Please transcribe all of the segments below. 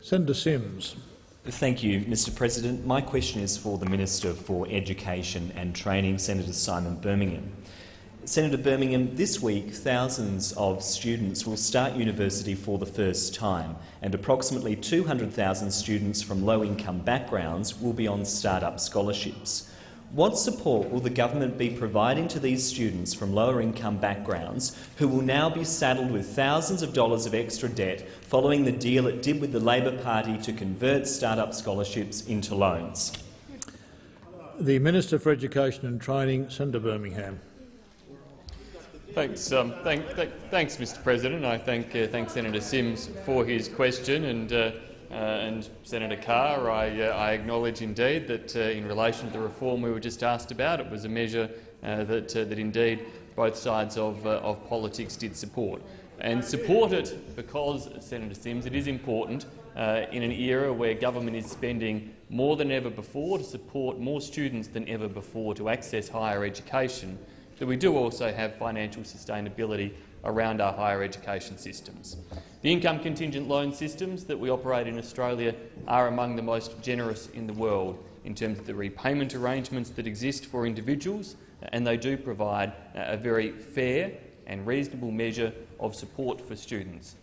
Senator Sims. Thank you, Mr President. My question is for the Minister for Education and Training, Senator Simon Birmingham. Senator Birmingham, this week thousands of students will start university for the first time, and approximately 200,000 students from low-income backgrounds will be on start-up scholarships. What support will the government be providing to these students from lower-income backgrounds who will now be saddled with thousands of dollars of extra debt following the deal it did with the Labor Party to convert start-up scholarships into loans? The Minister for Education and Training, Senator Birmingham. Thanks, Mr President. I thank Senator Sims for his question, and Senator Carr, I acknowledge indeed that in relation to the reform we were just asked about, it was a measure that indeed both sides of politics did support. And support it because, Senator Sims, it is important in an era where government is spending more than ever before to support more students than ever before to access higher education, that we do also have financial sustainability around our higher education systems. The income contingent loan systems that we operate in Australia are among the most generous in the world in terms of the repayment arrangements that exist for individuals, and they do provide a very fair and reasonable measure of support for students.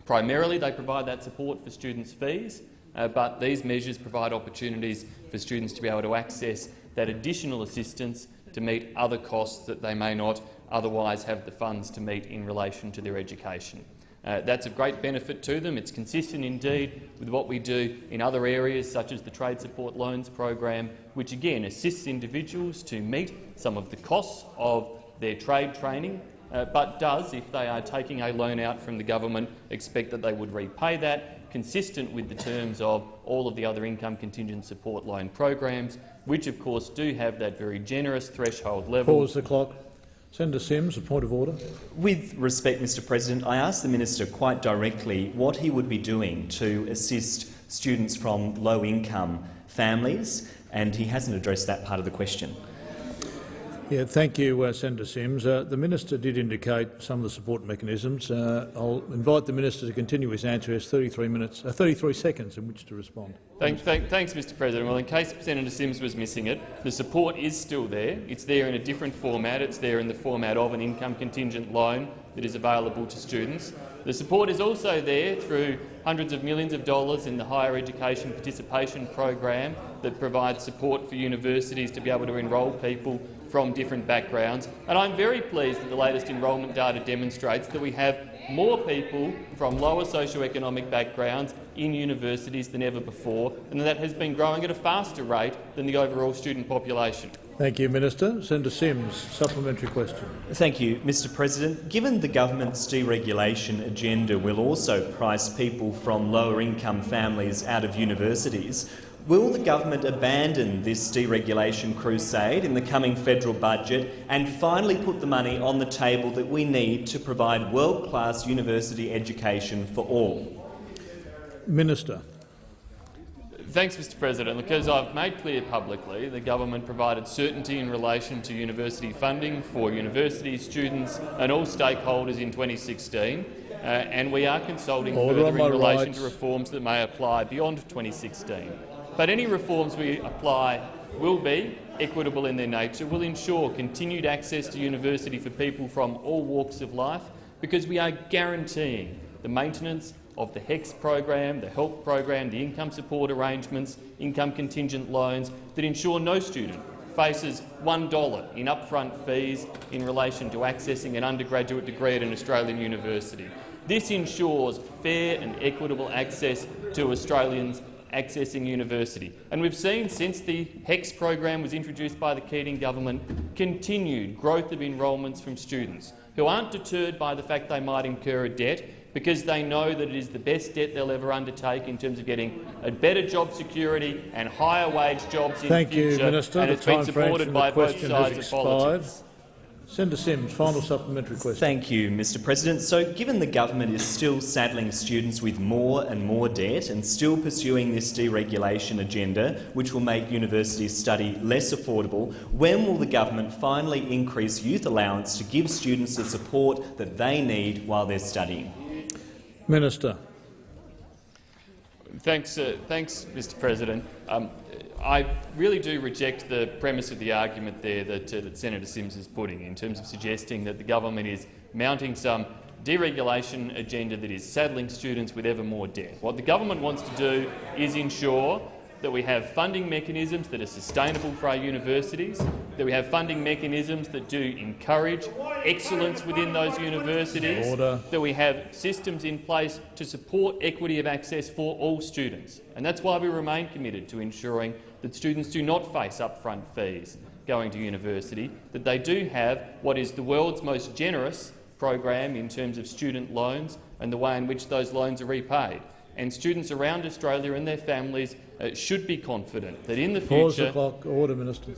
Primarily, they provide that support for students' fees, but these measures provide opportunities for students to be able to access that additional assistance to meet other costs that they may not otherwise have the funds to meet in relation to their education. That's of great benefit to them. It's consistent indeed with what we do in other areas such as the Trade Support Loans program, which again assists individuals to meet some of the costs of their trade training, but does, if they are taking a loan out from the government, expect that they would repay that, consistent with the terms of all of the other income contingent support loan programs, which of course do have that very generous threshold level. Pause the clock. Senator Sims, a point of order. With respect, Mr President, I asked the Minister quite directly what he would be doing to assist students from low-income families, and he hasn't addressed that part of the question. Yeah, thank you, Senator Sims. The Minister did indicate some of the support mechanisms. I'll invite the Minister to continue his answer. He has 33 seconds in which to respond. Thanks, Mr President. Well, in case Senator Sims was missing it, the support is still there. It's there in a different format. It's there in the format of an income contingent loan that is available to students. The support is also there through hundreds of millions of dollars in the Higher Education Participation Program that provides support for universities to be able to enrol people from different backgrounds. And I'm very pleased that the latest enrolment data demonstrates that we have more people from lower socioeconomic backgrounds in universities than ever before, and that has been growing at a faster rate than the overall student population. Thank you, Minister. Senator Sims, supplementary question. Thank you, Mr President. Given the government's deregulation agenda will also price people from lower-income families out of universities, will the government abandon this deregulation crusade in the coming federal budget and finally put the money on the table that we need to provide world-class university education for all? Minister. Thanks, Mr President. Look, as I've made clear publicly, the government provided certainty in relation to university funding for universities, students and all stakeholders in 2016, and we are consulting further in relation to reforms that may apply beyond 2016. But any reforms we apply will be equitable in their nature, will ensure continued access to university for people from all walks of life, because we are guaranteeing the maintenance of the HECS program, the HELP program, the income support arrangements, income contingent loans that ensure no student faces $1 in upfront fees in relation to accessing an undergraduate degree at an Australian university. This ensures fair and equitable access to Australians accessing university. And we've seen since the HECS program was introduced by the Keating government continued growth of enrolments from students who aren't deterred by the fact they might incur a debt, because they know that it is the best debt they'll ever undertake in terms of getting a better job security and higher wage jobs in the future. Thank you, Minister. And it's been supported by both sides of politics. Senator Sims, final supplementary question. Thank you, Mr President. So, given the government is still saddling students with more and more debt and still pursuing this deregulation agenda, which will make university study less affordable, when will the government finally increase youth allowance to give students the support that they need while they're studying? Minister. Thanks, Mr. President. I really do reject the premise of the argument there that Senator Sims is putting in terms of suggesting that the government is mounting some deregulation agenda that is saddling students with ever more debt. What the government wants to do is ensure that we have funding mechanisms that are sustainable for our universities, that we have funding mechanisms that do encourage excellence within those universities, that we have systems in place to support equity of access for all students. And that's why we remain committed to ensuring that students do not face upfront fees going to university, that they do have what is the world's most generous program in terms of student loans and the way in which those loans are repaid. And students around Australia and their families should be confident that in the future— Pause the clock. Order, Minister.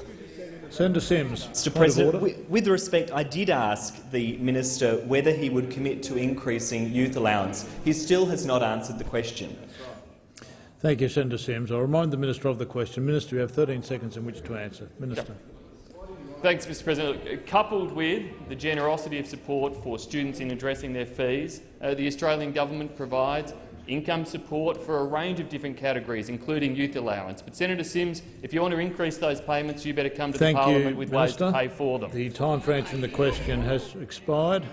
Senator Sims. Mr. President, with respect, I did ask the minister whether he would commit to increasing youth allowance. He still has not answered the question. Thank you, Senator Sims. I'll remind the minister of the question. Minister, you have 13 seconds in which to answer. Minister. Thanks, Mr. President. Coupled with the generosity of support for students in addressing their fees, the Australian government provides income support for a range of different categories, including youth allowance. But, Senator Sims, if you want to increase those payments, you better come to the parliament with ways to pay for them. The time for answering the question has expired.